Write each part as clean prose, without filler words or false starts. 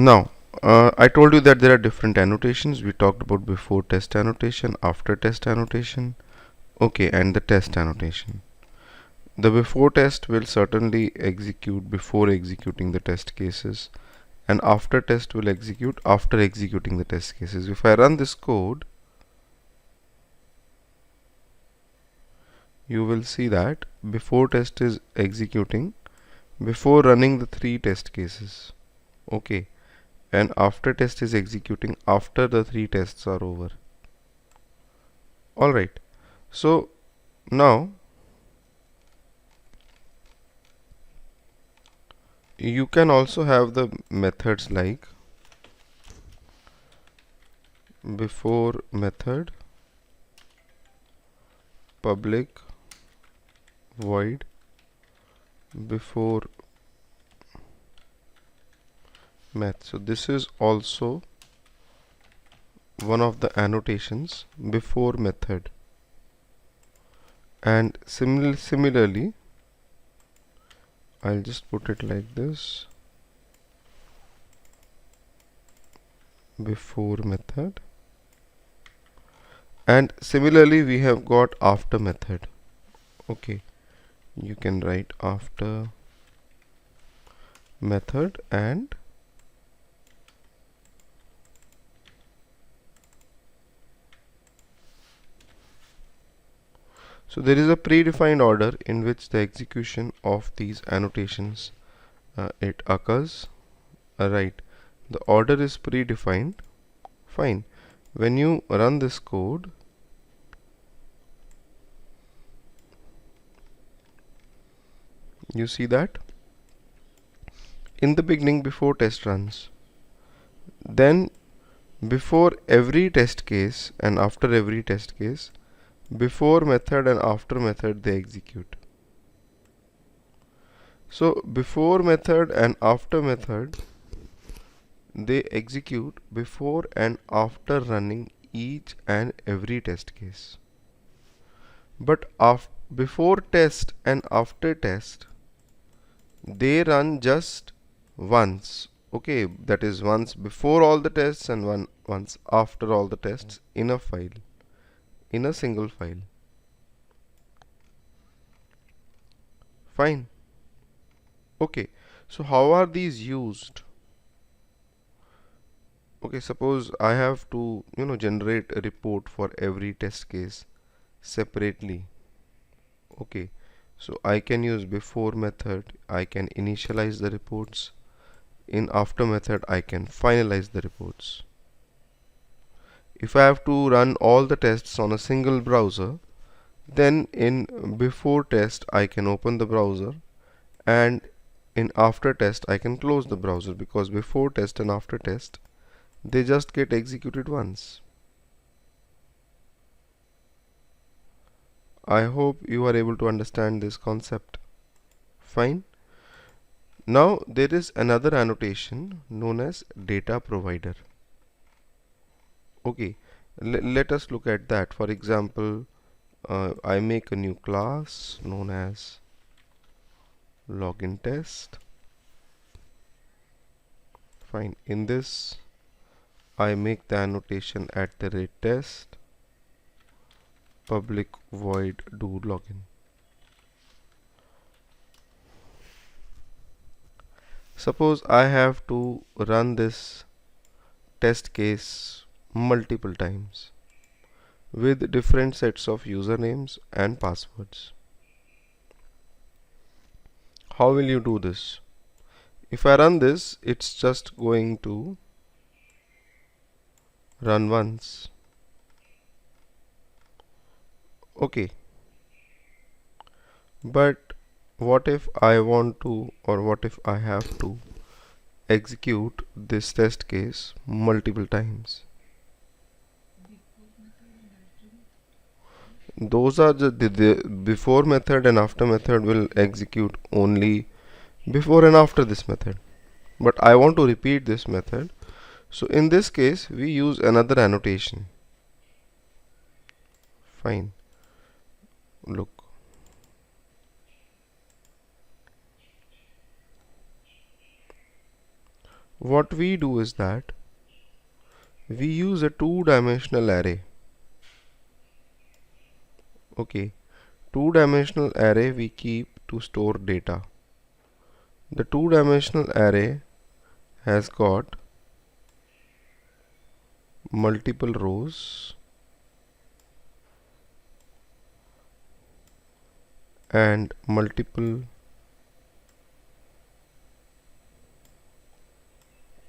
Now, I told you that there are different annotations. We talked about before test annotation, after test annotation, okay, and the test annotation. The before test will certainly execute before executing the test cases, and after test will execute after executing the test cases. If I run this code, you will see that before test is executing before running the 3 test cases, okay, and after test is executing after the 3 tests are over. Alright, so now you can also have the methods like before method public void before math. So this is also one of the annotations before method, and similarly I'll just put it like this, before method, and similarly we have got after method. Okay, you can write after method, and so there is a predefined order in which the execution of these annotations it occurs. Right, the order is predefined. Fine. When you run this code, you see that in the beginning before test runs, then before every test case and after every test case, before method and after method they execute. So before method and after method they execute before and after running each and every test case. But before test and after test they run just once. Okay, that is once before all the tests and once after all the tests in a file, in a single file. Fine. Okay, so how are these used? Okay, suppose I have to generate a report for every test case separately. Okay, so I can use before method, I can initialize the reports. In after method I can finalize the reports. If I have to run all the tests on a single browser, then in before test I can open the browser, and in after test I can close the browser, because before test and after test they just get executed once. I hope you are able to understand this concept. Fine. Now there is another annotation known as data provider. Okay, let us look at that. For example, I make a new class known as login test. Fine. In this I make the annotation @test public void do login. Suppose I have to run this test case multiple times with different sets of usernames and passwords. How will you do this? If I run this, it's just going to run once. Okay, but what if I want to, or what if I have to execute this test case multiple times? Those are the before method and after method will execute only before and after this method, but I want to repeat this method. So in this case we use another annotation. Fine. Look, what we do is that we use a two-dimensional array. Okay, two-dimensional array we keep to store data. The two-dimensional array has got multiple rows and multiple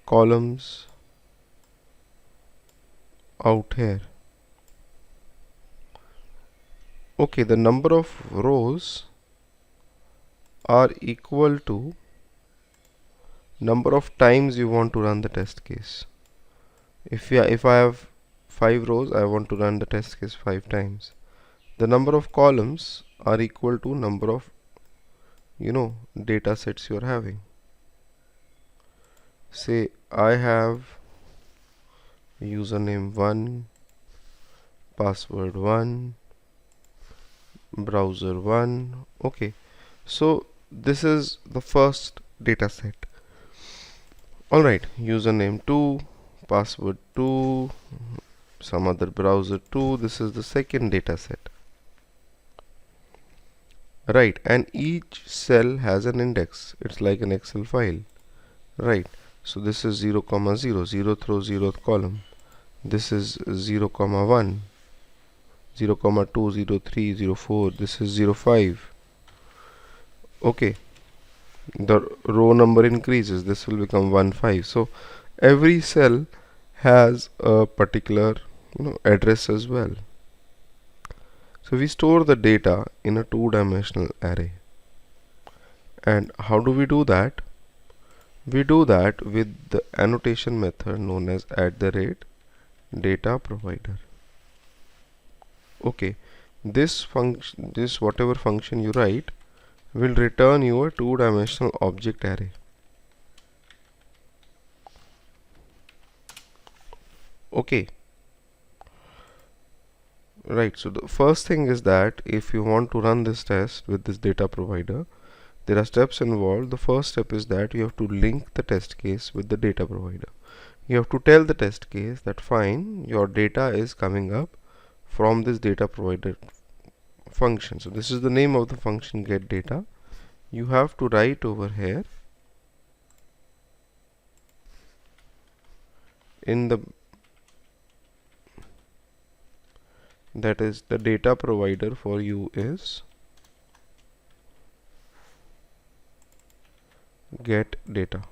columns out here. Okay, the number of rows are equal to number of times you want to run the test case. If I have 5 rows, I want to run the test case 5 times. The number of columns are equal to number of data sets you are having. Say I have username 1, password 1, browser 1. Okay, so this is the first data set. Alright, username 2, password 2, some other browser 2. This is the second data set. Right, and each cell has an index. It's like an Excel file. Right, so this is 0, 0, 0th row, 0th column. This is 0, 1, 0, 2, 0, 3, 0, 4. This is 0, 5. Okay, the row number increases. This will become 1, 5. So every cell has a particular address as well. So we store the data in a two-dimensional array. And how do we do that? We do that with the annotation method known as @dataProvider. Okay, this function, whatever function you write, will return you a two-dimensional object array. Okay. Right, so the first thing is that if you want to run this test with this data provider, there are steps involved. The first step is that you have to link the test case with the data provider. You have to tell the test case that fine, your data is coming up from this data provider function. So this is the name of the function getData. You have to write over here in the that is the data provider for you is getData.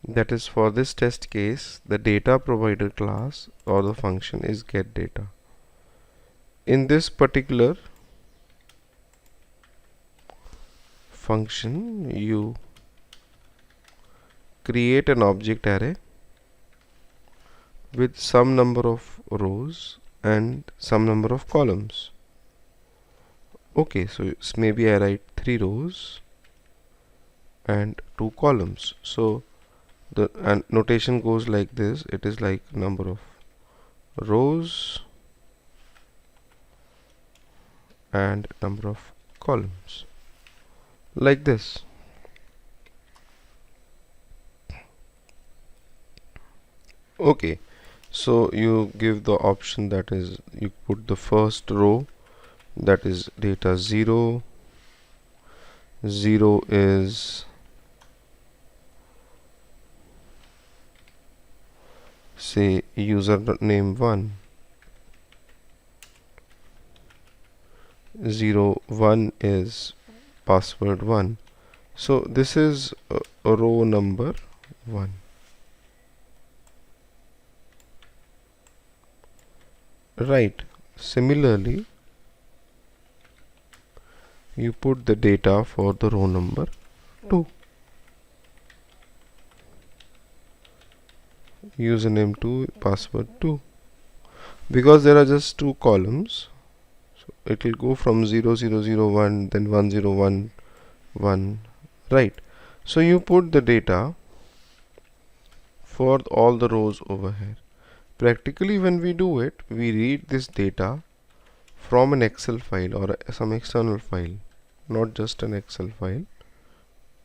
That is, for this test case, the data provider class or the function is getData. In this particular function, you create an object array with some number of rows and some number of columns. Okay, so maybe I write 3 rows and 2 columns. So the notation goes like this. It is like number of rows and number of columns, like this. Okay, so you give the option, that is, you put the first row, that is data 0. 0 is say username 1. 0, 1 is password 1. So this is row number 1. Right, similarly you put the data for the row number 2. Username 2, password 2. Because there are just 2 columns, so it will go from 0, 0, 0, 1, then 1, 0, 1, 1. Right, so you put the data for all the rows over here. Practically, when we do it, we read this data from an Excel file or some external file, not just an Excel file.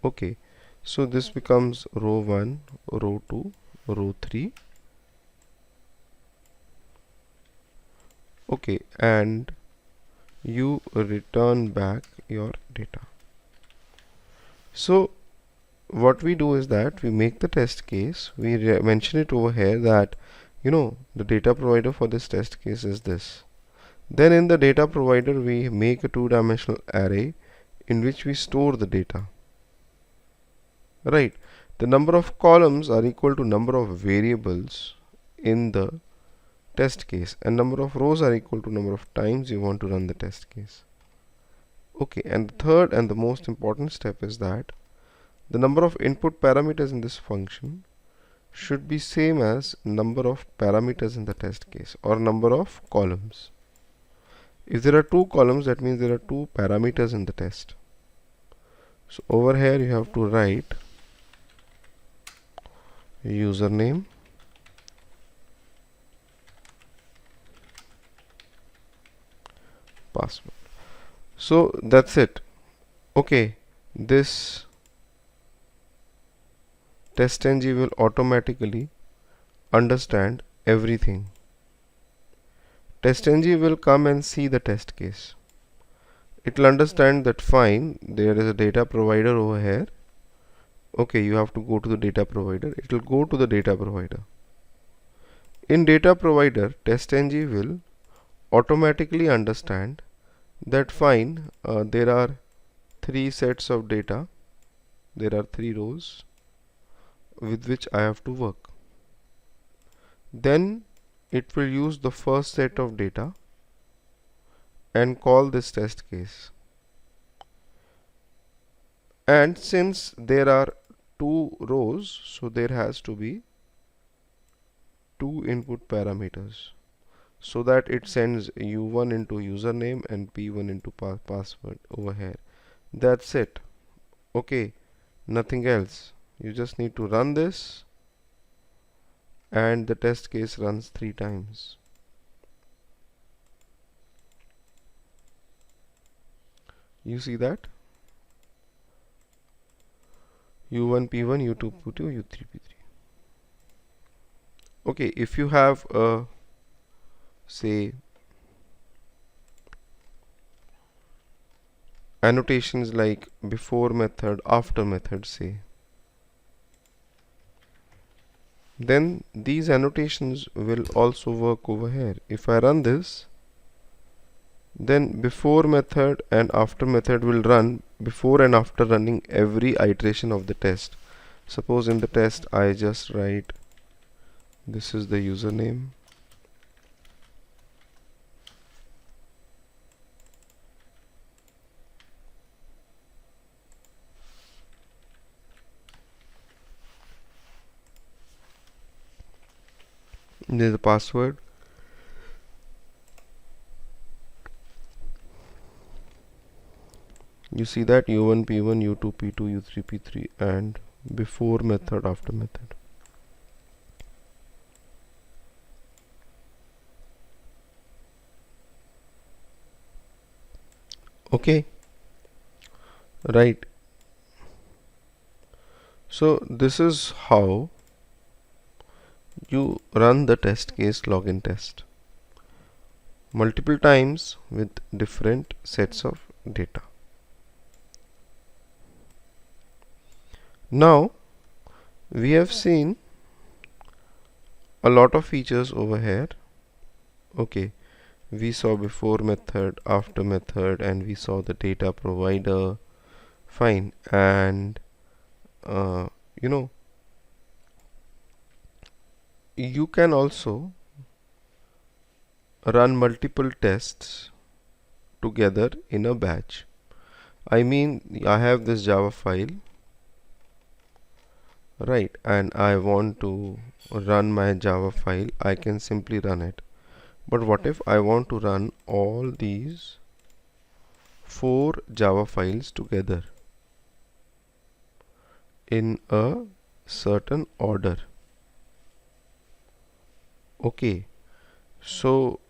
Okay, so this becomes row 1, row 2, row 3. Okay, and you return back your data. So what we do is that we make the test case, we mention it over here that the data provider for this test case is this. Then in the data provider we make a two-dimensional array in which we store the data. Right, the number of columns are equal to number of variables in the test case, and number of rows are equal to number of times you want to run the test case. Okay, and the third and the most important step is that the number of input parameters in this function should be same as number of parameters in the test case, or number of columns. If there are two columns, that means there are two parameters in the test. So over here you have to write username, password. So that's it. Okay, this Testng will automatically understand everything. Testng will come and see the test case. It will understand that fine, there is a data provider over here. Okay, you have to go to the data provider. It will go to the data provider. In data provider, Testng will automatically understand that fine, there are three sets of data, there are three rows with which I have to work. Then it will use the first set of data and call this test case. And since there are two rows, so there has to be two input parameters, so that it sends u1 into username and p1 into password over here. That's it. Okay, nothing else. You just need to run this, and the test case runs 3 times. You see that? u1 p1 u2 p2 u3 p3. Okay, if you have say annotations like before method, after method, say, then these annotations will also work over here. If I run this, then before method and after method will run before and after running every iteration of the test. Suppose in the test I just write, this is the username, this is the password, you see that u1 p1 u2 p2 u3 p3 and before method, after method. Okay, right. So this is how you run the test case login test multiple times with different sets of data. Now we have seen a lot of features over here. Okay, we saw before method, after method, and we saw the data provider. Fine, and you can also run multiple tests together in a batch. I mean, I have this Java file, right, and I want to run my Java file. I can simply run it. But what if I want to run all these 4 Java files together in a certain order? Okay, so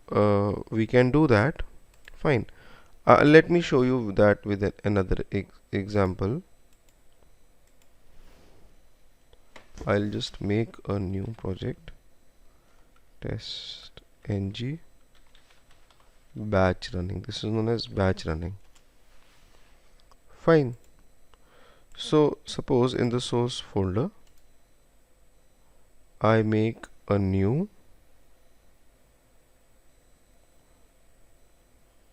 we can do that. Fine. Let me show you that with another example. I'll just make a new project, Testng batch running. This is known as batch running. Fine. So suppose in the source folder I make a new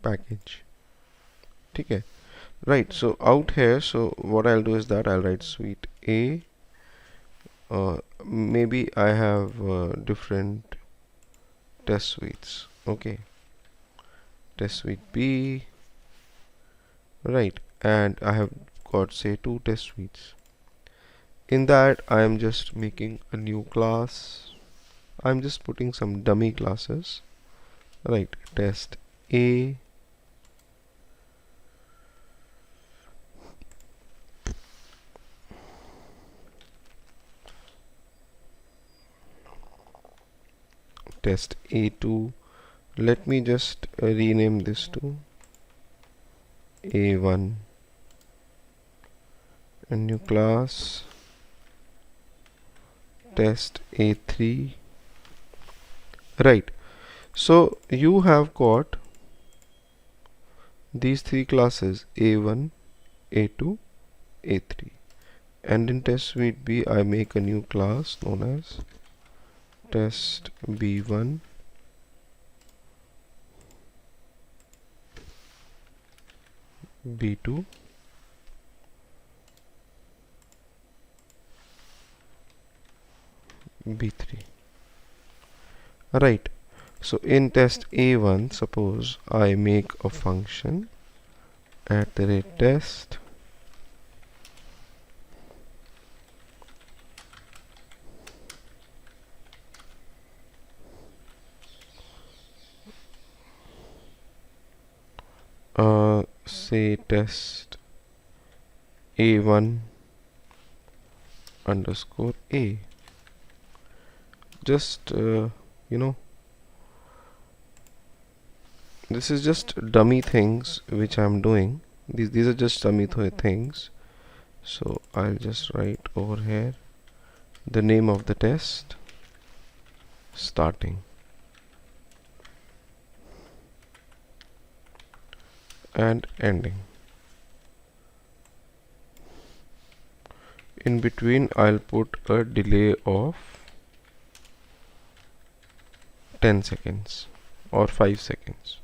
package. Okay, right. So out here, so what I'll do is that I'll write suite A. Maybe I have different test suites. Okay, test suite B. Right, and I have got say 2 test suites. In that I am just making a new class. I'm just putting some dummy classes. Right, test A, test A2. Let me just rename this to A1, a new class, test A3. Right, so you have got these 3 classes A1, A2, A3, and in test suite B I make a new class known as test B1, B2, B3. Right, so in test A1, suppose I make a function @test say test A1 underscore A. Just this is just dummy things which I'm doing. These are just dummy things. So I'll just write over here the name of the test, starting, and ending. In between I'll put a delay of 10 seconds or 5 seconds.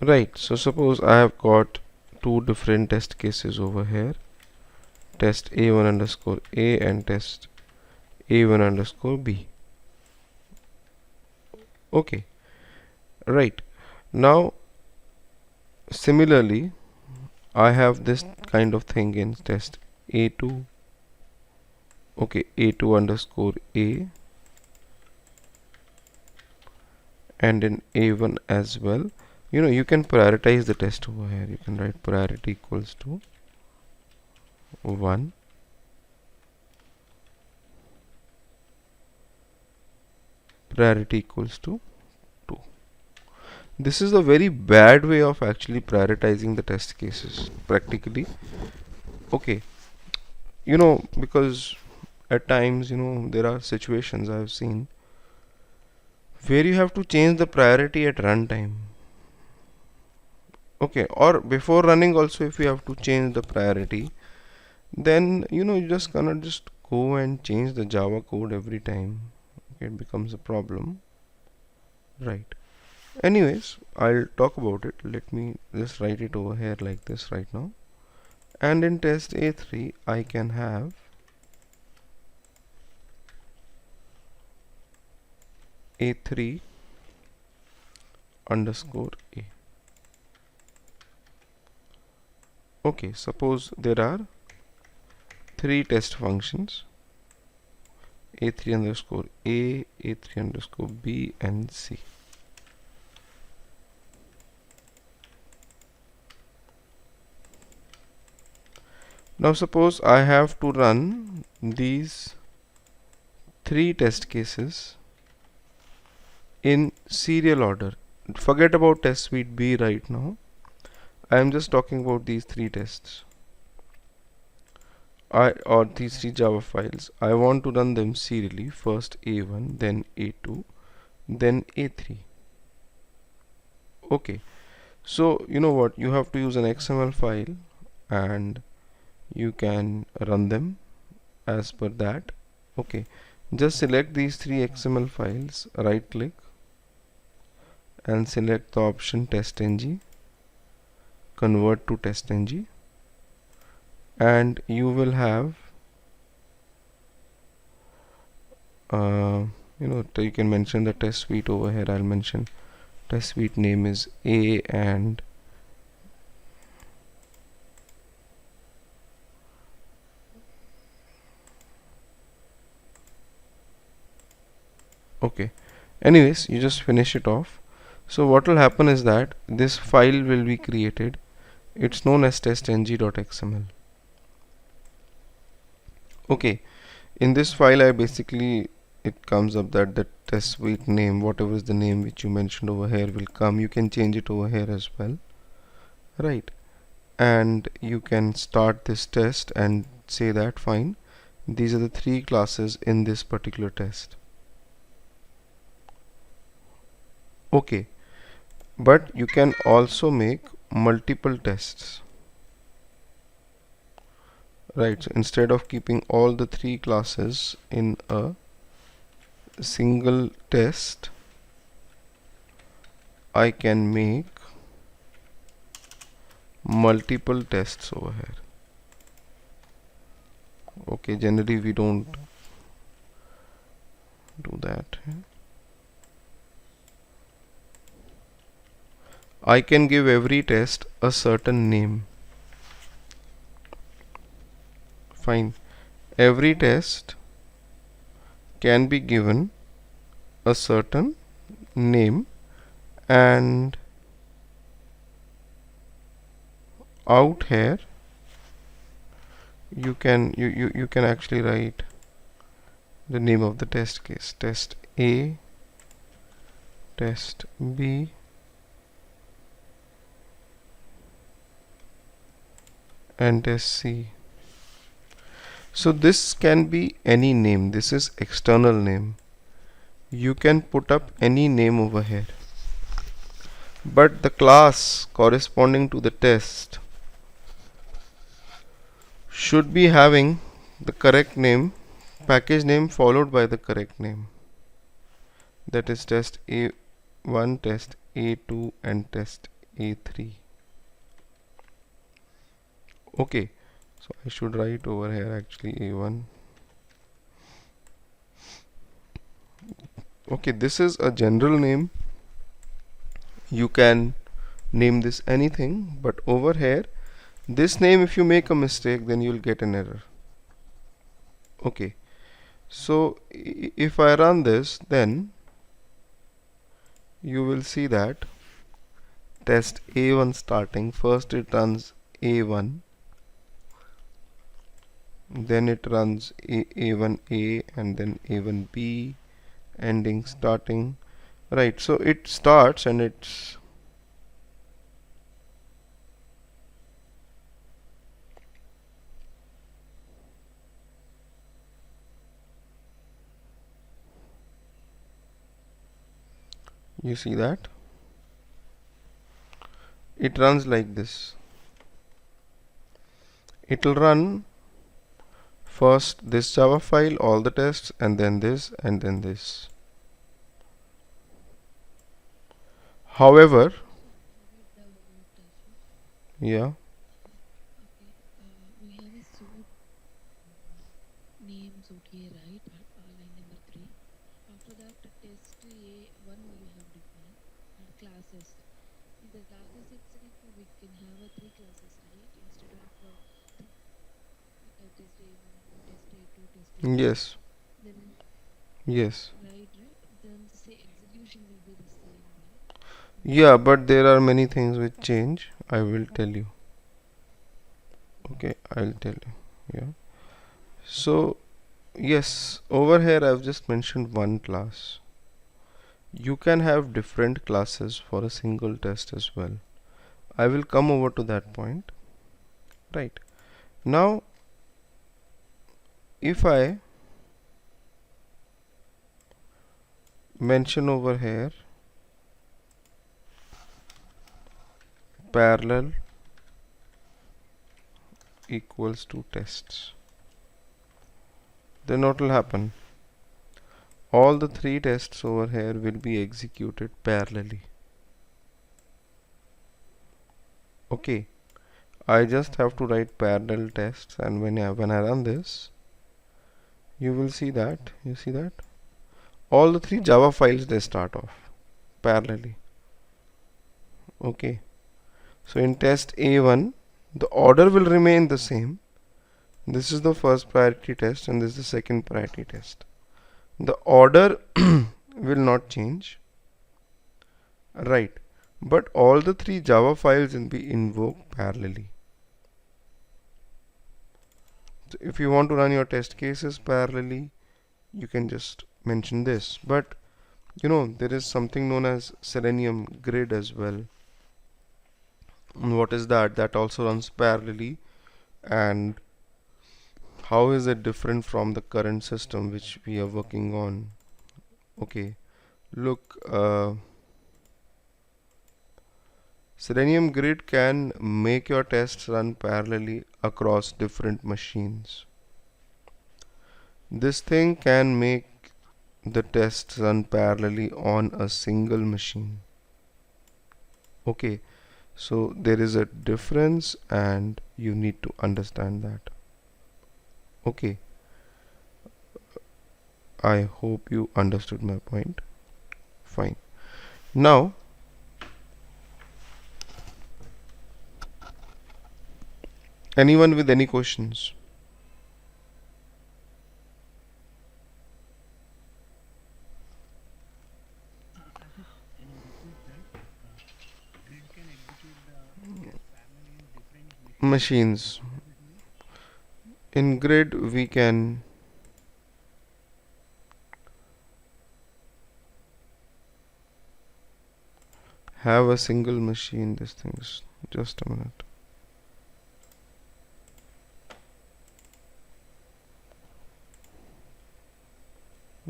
Right, so suppose I have got 2 different test cases over here, test A1 underscore A and test A1 underscore B. Okay, right. Now similarly I have this kind of thing in test A2. Okay, A2 underscore A, and in A1 as well. You can prioritize the test over here. You can write priority equals to 1, priority equals to 2. This is a very bad way of actually prioritizing the test cases practically. Okay, because at times there are situations I've seen where you have to change the priority at runtime. Okay, or before running also, if you have to change the priority, then you just cannot just go and change the Java code every time. Okay, it becomes a problem, right? Anyways, I'll talk about it. Let me just write it over here like this right now. And in test A3 I can have A3 underscore A. Okay, suppose there are 3 test functions, A3 underscore A, A3 underscore B and C. Now suppose I have to run these 3 test cases in serial order. Forget about test suite B right now. I am just talking about these three tests. Or these three Java files. I want to run them serially. First A1, then A2, then A3. Okay. So you know what? You have to use an XML file and you can run them as per that. Okay. Just select these three XML files, right click and select the option Testng, convert to Testng, and you will have you can mention the test suite over here. I'll mention test suite name is A, and okay, anyways, you just finish it off. So what will happen is that this file will be created. It's known as testng.xml. Okay, in this file I basically, it comes up that the test suite name, whatever is the name which you mentioned over here, will come. You can change it over here as well, right? And you can start this test and say that fine, these are the three classes in this particular test. Okay, but you can also make multiple tests, right? So instead of keeping all the three classes in a single test, I can make multiple tests over here. Okay, generally we don't do that. I can give every test a certain name. Fine. Every test can be given a certain name, and out here you can actually write the name of the test case: test A, test B, and test C. So this can be any name. This is external name. You can put up any name over here, but the class corresponding to the test should be having the correct name, package name followed by the correct name. That is test A1, test A2, and test A3. Okay, so I should write over here actually A1. Okay, this is a general name. You can name this anything, but over here, this name, if you make a mistake, then you'll get an error. Okay, so if I run this, then you will see that test A1 starting, first it runs A1, then it runs A1A, and then A1B, ending, starting, right? So it starts and it's you see that it runs like this. It will run first this Java file, all the tests, and then this, and then this. However, yeah, We have a suit name suit here, right? Line number 3. After that, test A1 we have defined and classes. In the classes itself, we can have a 3 classes, right? Instead of test A1, test A2, test A3. yes, Then yes, right. Then say execution will be the same, right? yeah, but there are many things which change. I will tell you. Okay, I'll tell you. Yeah. So yes, over here I've just mentioned one class. You can have different classes for a single test as well. I will come over to that point. Right. Now if I mention over here parallel equals to tests, then what will happen? All the three tests over here will be executed parallelly. Okay, I just have to write parallel tests, and when I run this, you will see that all the three Java files, they start off parallelly. Okay, so in test A1 the order will remain the same. This is the first priority test and this is the second priority test. The order will not change, right? But all the three Java files will be invoked parallelly. So if you want to run your test cases parallelly, you can just mention this. But there is something known as Selenium Grid as well. And what is that? That also runs parallelly. And how is it different from the current system which we are working on? Okay, look, Selenium Grid can make your tests run parallelly across different machines. This thing can make the tests run parallelly on a single machine. Okay, so there is a difference and you need to understand that. Okay, I hope you understood my point. Fine. Now anyone with any questions? Can you repeat that? Grid can execute the test parallelly in different machines. Machines. What does it mean? In Grid we can have a single machine. This thing's just a minute.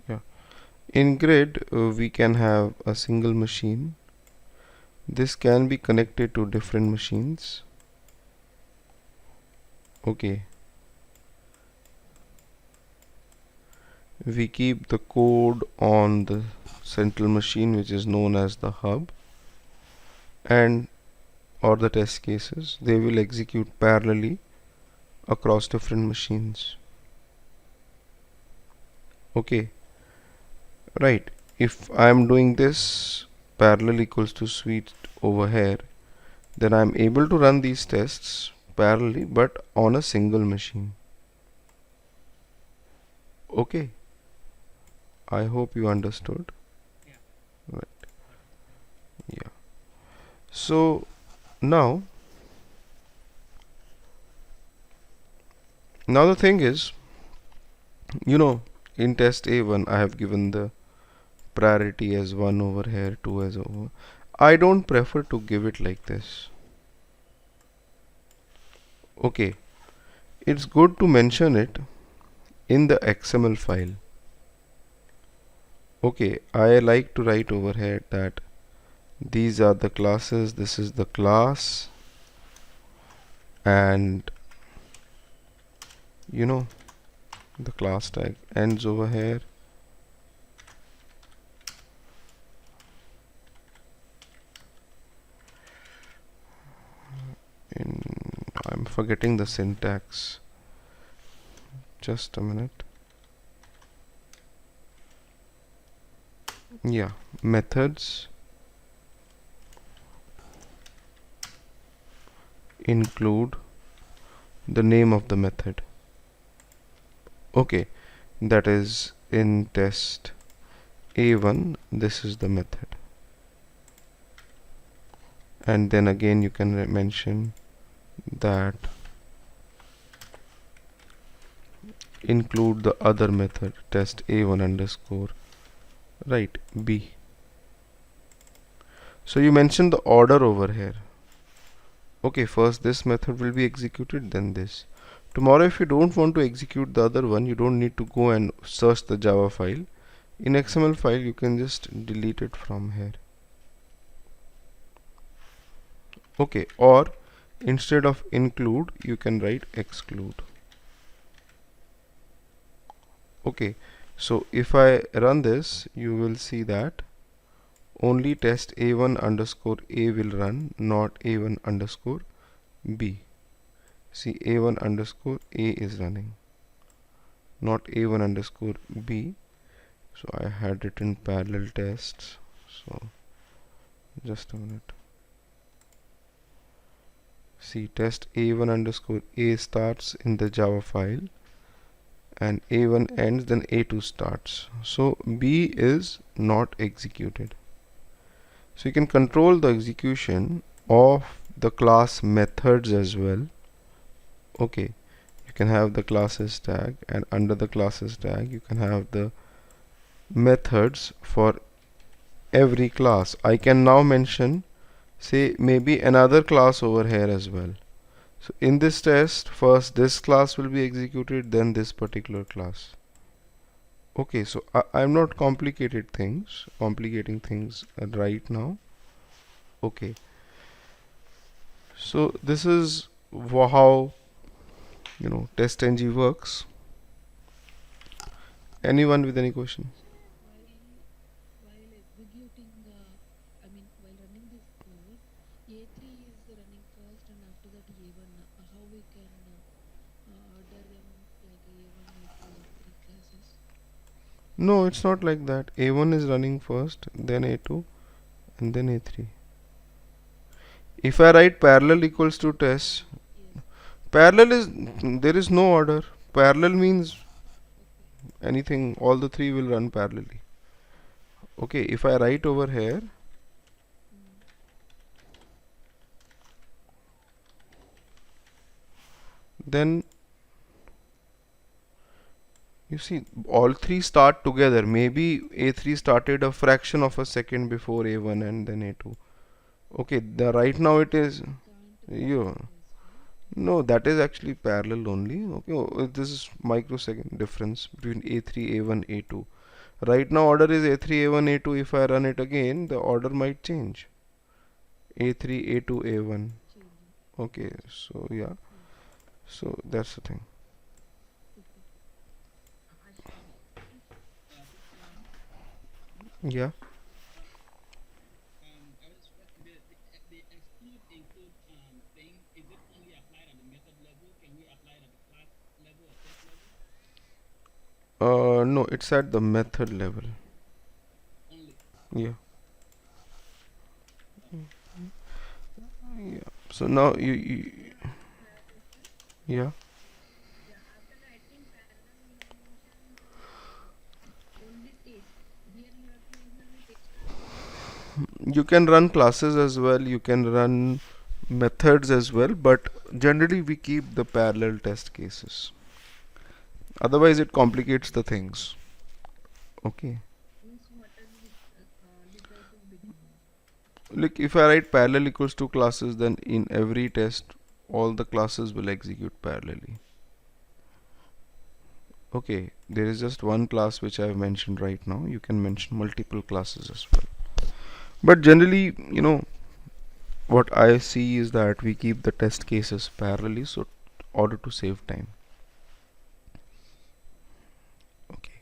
Yeah, in Grid we can have a single machine. This can be connected to different machines. Okay, we keep the code on the central machine which is known as the hub, and or the test cases, they will execute parallelly across different machines. Okay, right. If I am doing this parallel equals to suite over here, then I am able to run these tests parallelly but on a single machine. Okay, I hope you understood. Yeah. Right. Got it. Yeah. So now the thing is, in test A1 I have given the priority as 1 over here, 2 as over. I don't prefer to give it like this. Okay, it's good to mention it in the XML file. Okay, I like to write over here that these are the classes, this is the class, and the class tag ends over here. I'm forgetting the syntax. Just a minute. Yeah, methods include the name of the method. Okay, that is in test A1, this is the method. And then again you can mention that include the other method, test A1 underscore, right, B. So you mentioned the order over here. Okay, first this method will be executed, then this. Tomorrow if you don't want to execute the other one, you don't need to go and search the Java file. In XML file you can just delete it from here. Okay, or instead of include you can write exclude. Okay, so if I run this, you will see that only test a1 underscore a will run, not a1 underscore b. See, a1 underscore a is running, not a1 underscore b. So I had written parallel tests. So just a minute. See, test a1 underscore a starts in the Java file and a1 ends, then a2 starts. So b is not executed. So you can control the execution of the class methods as well. Okay, you can have the classes tag, and under the classes tag you can have the methods for every class. I can now mention, say, maybe another class over here as well. So in this test, first this class will be executed, then this particular class. Okay, so I'm not complicating things right now. Okay, so this is how Testng works. Anyone with any question? So while executing, I mean while running this code, A3 is running first, and after that A1. How we can order them like A1, A2, or three classes? No, it's not like that. A1 is running first, then A2, and then A3. If I write parallel equals to test, Yes. parallel is, there is no order. Parallel means Okay. anything, all the three will run parallelly. Okay, if I write over here, Mm. then you see all three start together. Maybe A3 started a fraction of a second before A1 and then A2. Okay, the right now it is, We can't you, copy this, right? no, that is actually parallel only. Okay, this is microsecond difference between A3, A1, A2. Right now order is A3, A1, A2. If I run it again, the order might change. A3, A2, A1. Changing. Okay, so yeah, Yes. so that's the thing. Okay. If quick one, Yeah. I was the exclude include thing. Is it only applied at the method level? Can we apply it at the class level or test level No, it's at the method level. only? Yeah. Okay. Yeah. So now you yeah. You can run classes as well. You can run methods as well, but generally we keep the parallel test cases. Otherwise, it complicates the things. Okay. Like if I write parallel equals to classes, then in every test, all the classes will execute parallelly. Okay, there is just one class which I have mentioned right now. You can mention multiple classes as well. But generally, what I see is that we keep the test cases parallelly, so order to save time. Okay.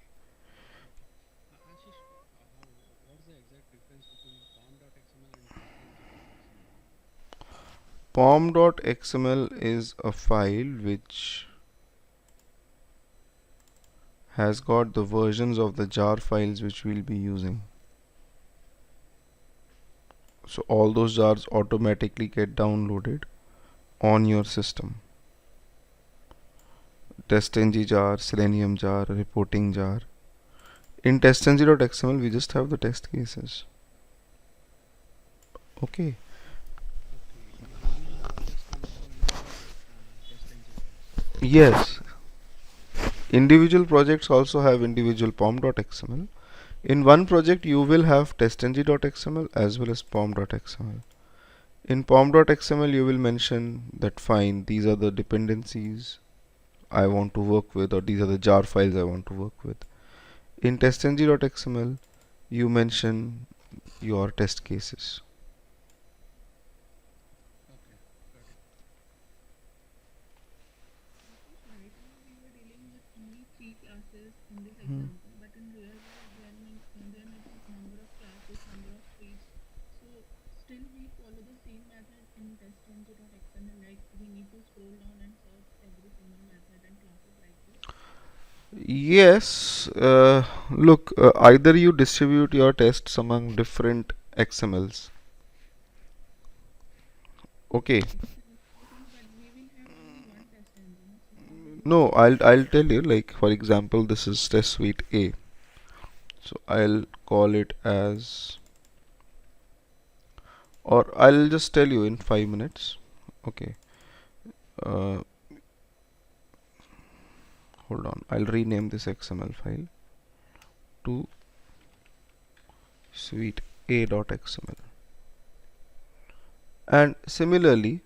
Ashish, what's the exact difference between pom.xml and testng.xml? Pom.xml is a file which has got the versions of the jar files which we'll be using. So all those jars automatically get downloaded on your system. Testng jar, Selenium jar, reporting jar. In testng.xml we just have the test cases. Okay. Okay, individual projects can also use testng files. Yes. Individual projects also have individual pom.xml. In one project you will have testng.xml as well as pom.xml. In pom.xml you will mention that fine, these are the dependencies I want to work with, or these are the jar files I want to work with. In testng.xml you mention your test cases. Okay, got it. Because right now we were dealing with only three classes in this Hmm. example, but in real world, when it is number of classes, number of trees, so still we follow the same method in testng.xml. Like we need to scroll down and search every single method and classes like this. Yes, look, either you distribute your tests among different XMLs. Okay, Exactly, but we will have only one test engine. So how will we no, distribute I'll it? tell you, like for example, this is test suite A. So I'll call it as, or I'll just tell you in 5 minutes. Okay, uh, hold on, I'll rename this XML file to suite a.xml. And similarly,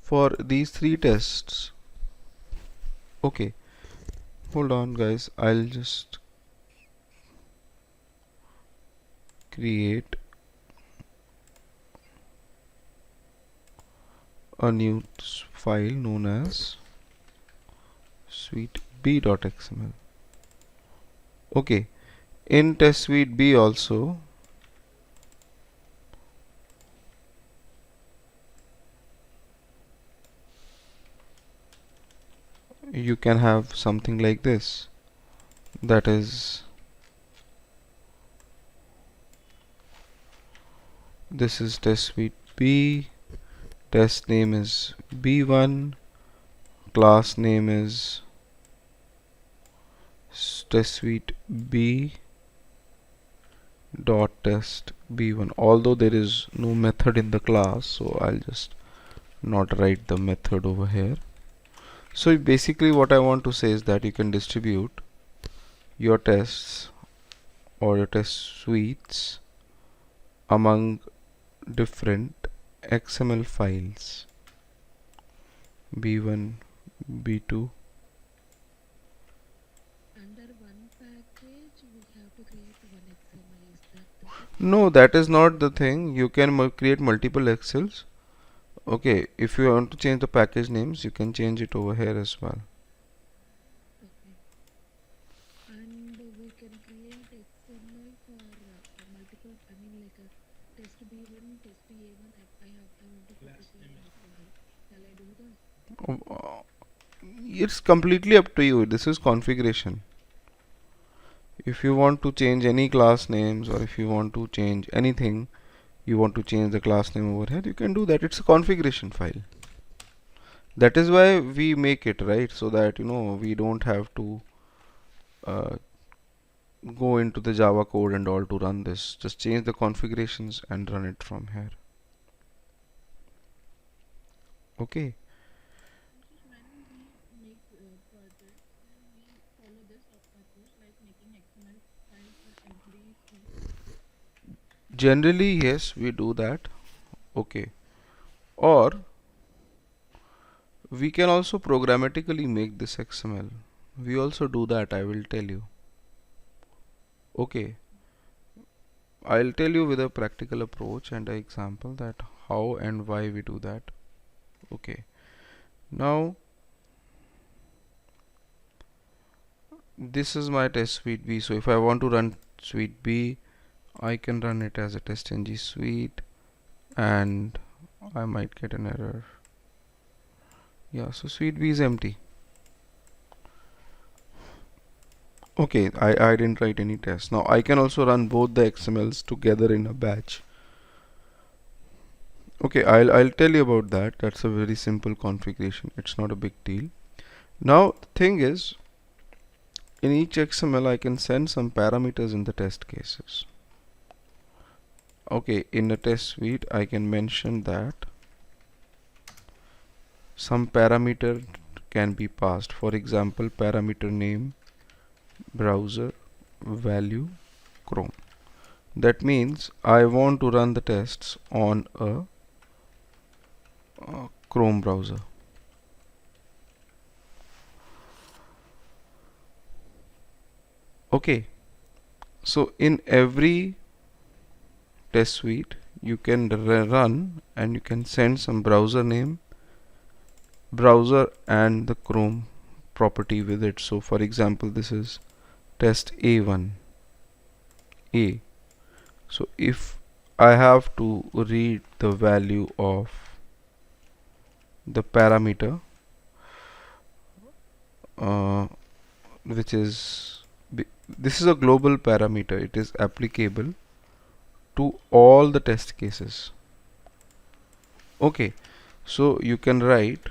for these three tests, okay, hold on guys, I'll just create a new file known as suite b.xml. Okay, in test suite b also you can have something like this, that is, this is test suite b, test name is b1, class name is test suite b dot test b1, although there is no method in the class, so I'll just not write the method over here. So basically what I want to say is that you can distribute your tests or your test suites among different XML files, b1, b2. Under one package, we have to create one XML. Is that the thing? No, that is not the thing. You can create multiple Excels. Okay, if you want to change the package names, you can change it over here as well. Okay. And we can create XML for multiple, I mean like a test B1, test A1. I want to put Class it like name as that. well. Shall I do that? Uh, It's completely up to you. This is configuration. If you want to change any class names, or if you want to change anything, you want to change the class name over here, you can do that. It's a configuration file. That is why we make it, right? So that we don't have to uh, go into the Java code and all to run this. Just change the configurations and run it from here. Okay. So when we make projects, then we follow this approach like making XML file for every suite. Generally, yes, we do that. Okay. Or we can also programmatically make this XML. We also do that, I will tell you. Okay. I'll tell you with a practical approach and an example that how and why we do that. Okay. Now, this is my test suite B. So if I want to run suite B, I can run it as a testng suite, and I might get an error. Yeah, so suite B is empty. Okay, I didn't write any tests. Now I can also run both the XMLs together in a batch. Okay, I'll tell you about that. That's a very simple configuration. It's not a big deal. Now the thing is, in each XML I can send some parameters in the test cases. Okay, in the test suite I can mention that some parameter can be passed. For example, parameter name, browser, value, Chrome. That means I want to run the tests on a Chrome browser. Okay, so in every test suite you can run and you can send some browser name, browser and the Chrome property with it. So for example, this is test A1A. So if I have to read the value of the parameter, uh, which is this is a global parameter, it is applicable to all the test cases. Okay, so you can write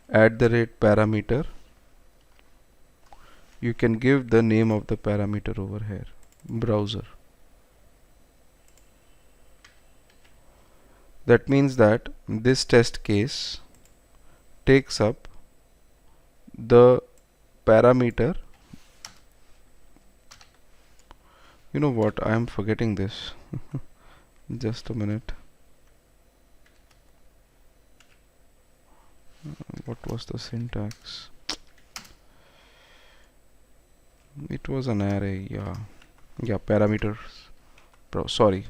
@parameter. You can give the name of the parameter over here, browser. That means that this test case takes up the parameter. You know what, I am forgetting this. Just a minute. What was the syntax? It was an array, yeah, parameters. Sorry,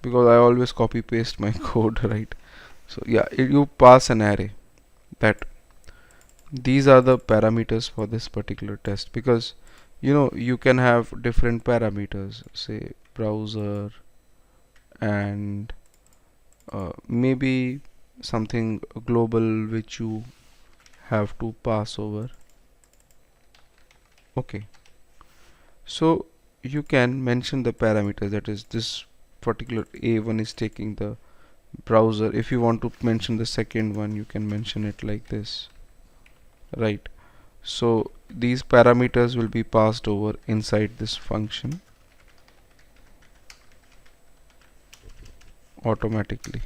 because I always copy paste my code, right? So yeah, you pass an array that these are the parameters for this particular test, because you can have different parameters, say browser and maybe something global which you have to pass over. Okay, so you can mention the parameters, that is this particular A1 is taking the browser. If you want to mention the second one, you can mention it like this, right? So these parameters will be passed over inside this function automatically,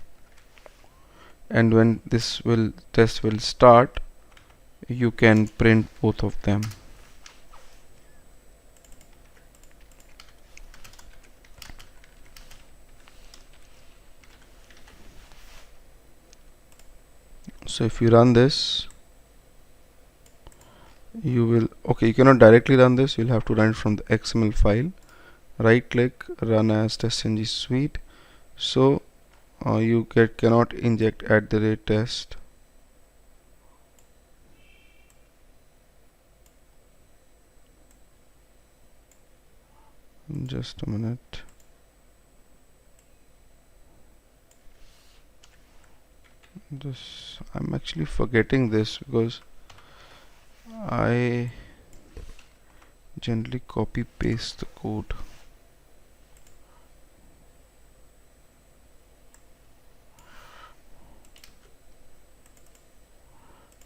and when this test will start, you can print both of them. So if you run this, you cannot directly run this, you'll have to run it from the XML file. Right click, run as Testng suite. So you cannot inject @test. Just a minute. I'm actually forgetting this because I generally copy paste the code.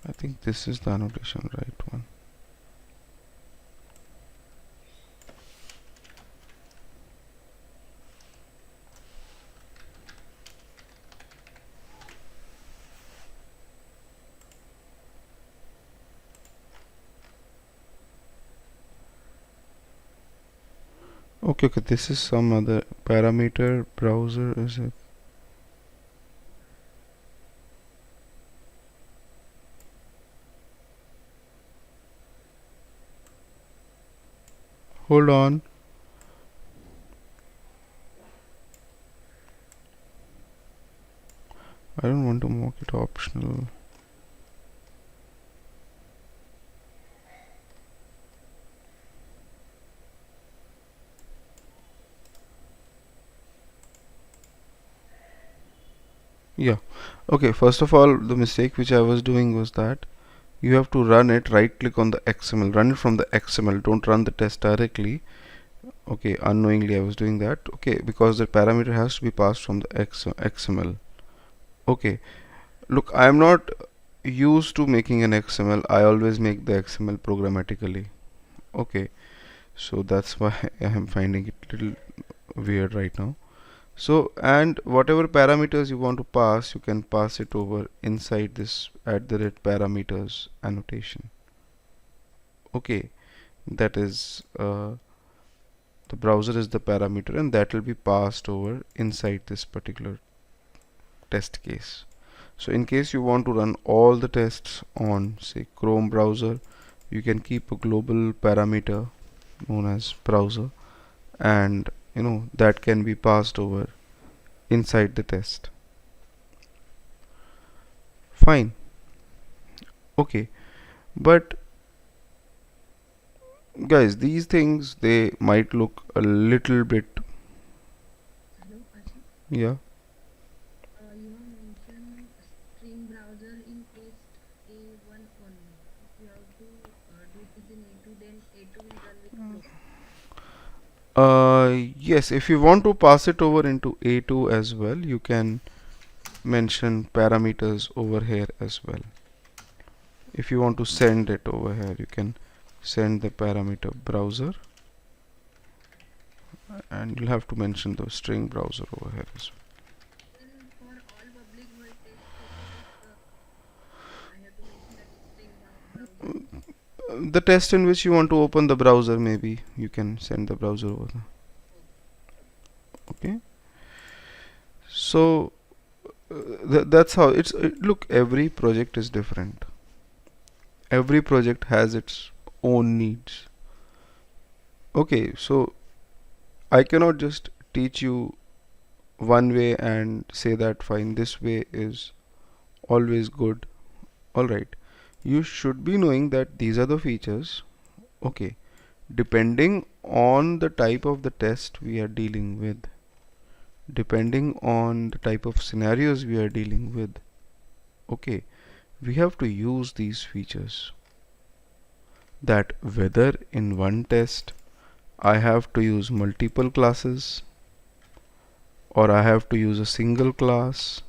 I think this is the annotation, right one. Okay, this is some other parameter. Browser is it? Hold on. I don't want to make it optional. Yeah. Okay, first of all, the mistake which I was doing was that you have to run it, right click on the XML, run it from the XML, don't run the test directly. Okay, unknowingly I was doing that. Okay, because the parameter has to be passed from the XML. Okay, look, I am not used to making an XML. I always make the XML programmatically. Okay, so that's why I am finding it a little weird right now. So, and whatever parameters you want to pass, you can pass it over inside this @parameters annotation. Okay, that is the browser is the parameter, and that will be passed over inside this particular test case. So in case you want to run all the tests on, say, Chrome browser, you can keep a global parameter known as browser, and that can be passed over inside the test. Fine. Okay, but guys, these things, they might look a little bit, Hello, Ashish. yeah. You have mentioned string browser in test A1 only. If you have to do it within A2, then A2 will run with flow. Yes, if you want to pass it over into A2 as well, you can mention parameters over here as well. If you want to send it over here, you can send the parameter browser, and you'll have to mention the string browser over here as Then for all public void test cases, I have to mention that string browser. well. The test in which you want to open the browser, maybe you can send the browser over there. Okay, so that's how look, every project is different. Every project has its own needs. Okay, so I cannot just teach you one way and say that fine, this way is always good. Alright, you should be knowing that these are the features. Okay, depending on the type of the test we are dealing with, depending on the type of scenarios we are dealing with, okay, we have to use these features. That whether in one test I have to use multiple classes, or I have to use a single class,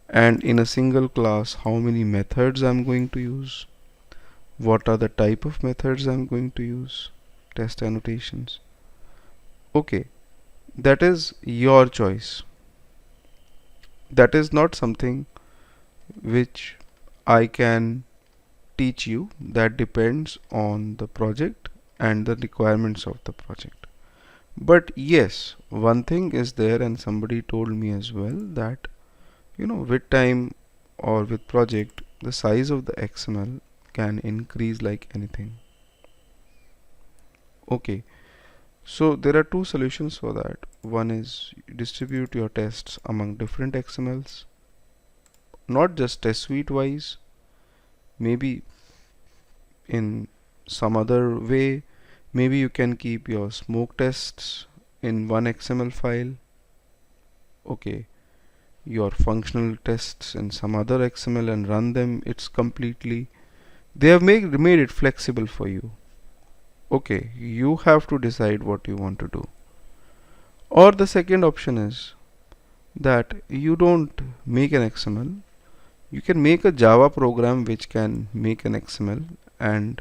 and in a single class how many methods I'm going to use, what are the type of methods I'm going to use, test annotations. Okay, that is your choice. That is not something which I can teach you. That depends on the project and the requirements of the project. But yes, one thing is there, and somebody told me as well, that with time or with project, the size of the XML can increase like anything. Okay, so there are two solutions for that. One is distribute your tests among different XMLs, not just test suite wise, maybe in some other way. Maybe you can keep your smoke tests in one XML file. Okay, your functional tests in some other XML and run them. It's completely, they have made it flexible for you. Okay, you have to decide what you want to do. Or the second option is that you don't make an XML. You can make a Java program which can make an XML, and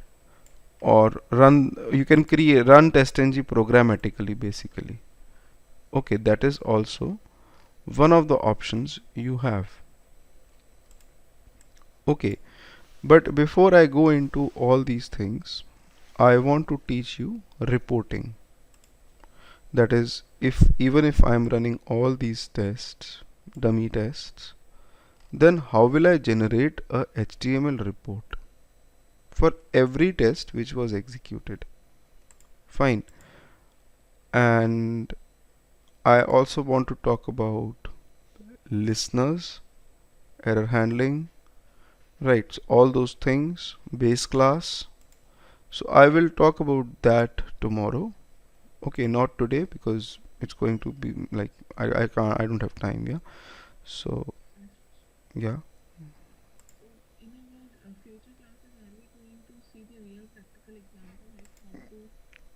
or run, you can create run Testng programmatically basically. Okay, that is also one of the options you have. Okay, but before I go into all these things, I want to teach you reporting. That is, if even if I'm running all these tests, dummy tests, then how will I generate a HTML report for every test which was executed? Fine. And I also want to talk about listeners, error handling, right? So all those things, base class. So I will talk about that tomorrow. Okay, not today because it's going to be like I don't have time. Yeah. So yeah. So in our future classes, are we going to see the real practical example, like how to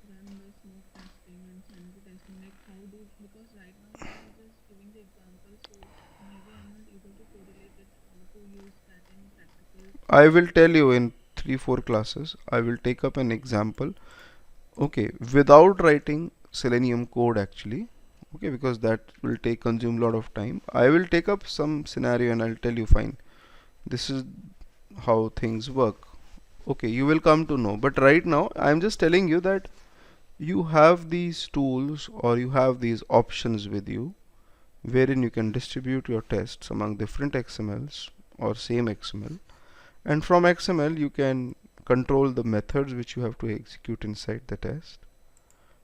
run the smoke testing and sanity testing, like how do, because right now you are just giving the example, so maybe I'm not able to correlate it, how to use that in practical. I will tell you in 3-4 classes. I will take up an example. Okay, without writing Selenium code actually. Okay, because that will consume a lot of time. I will take up some scenario and I'll tell you, fine, this is how things work. Okay, you will come to know. But right now I'm just telling you that you have these tools or you have these options with you wherein you can distribute your tests among different XMLs or same XML, and from XML you can control the methods which you have to execute inside the test.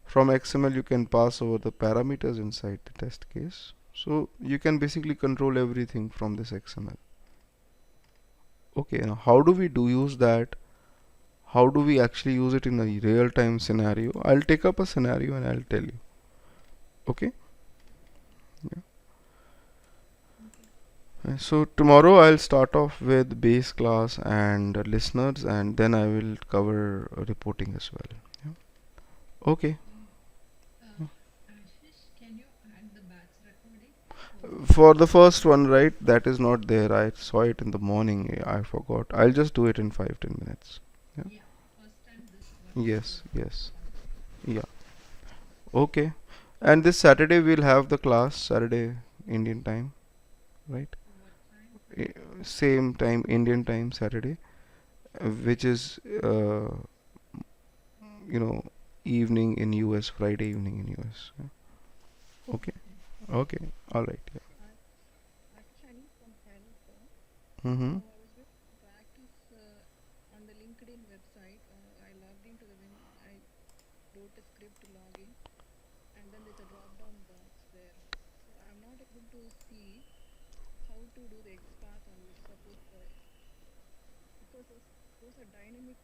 From XML you can pass over the parameters inside the test case. So you can basically control everything from this XML. Okay, now how do we do use that? How do we actually use it in a real time scenario? I'll take up a scenario and I'll tell you. Okay. Yeah. Okay. So tomorrow I'll start off with base class and listeners, and then I will cover reporting as well. Yeah. Okay. Ashish, can you add the batch recording for For the tomorrow? first one, right? That is not there. I saw it in the morning. I forgot. I'll just do it in 5-10 minutes. Yeah. Yeah, first and this one Yes. should Yes. complete. Yeah. Okay. And this Saturday we'll have the class. Saturday Indian time, right? What time? Eh, Same time Indian time Saturday, which is you know evening in US, Friday evening in US. Yeah. Okay. Okay. Okay. All right. Yeah. I Ashish, I need some help. Mm-hmm. I was doing practice on the LinkedIn website. I logged into the when I wrote a script to log in, and then there's a drop down box there. So I'm not able to see how to do the XPath on which suppose because those are dynamic.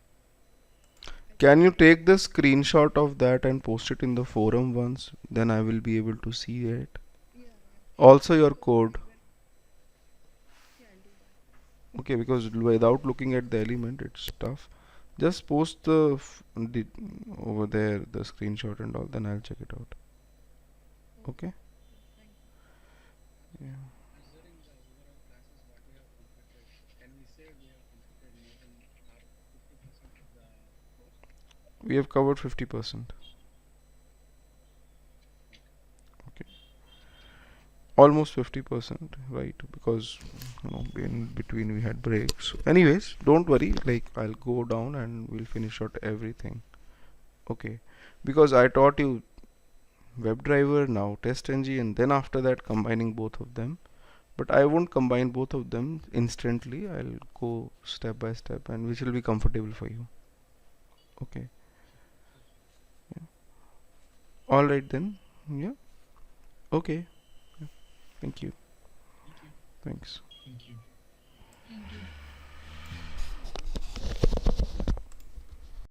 I Can can't you able. take the screenshot of that and post it in the forum once? Then I will be able to see it. Yeah, yeah, sure. Also your Because code. yeah, I'll do that. Okay, because without looking at the element, it's tough. Just post the over there the screenshot and all. Then I'll check it out. Okay, Okay. okay, thank you. Yeah. Considering the overall classes what we have completed, can we say we have completed more than our 50% of the course? We have covered 50%. Okay. Okay. Almost 50%, right? Because in between we had breaks. Anyways, don't worry. Like I'll go down and we'll finish out everything. Okay. Because I taught you WebDriver, now TestNG, and then after that combining both of them. But I won't combine both of them instantly. I'll go step by step, and which will be comfortable for you. Okay. Sure. Sure. Sure. Yeah. All right then. Yeah. Okay. Yeah. Thank you. Thank you. Thanks. Thank you.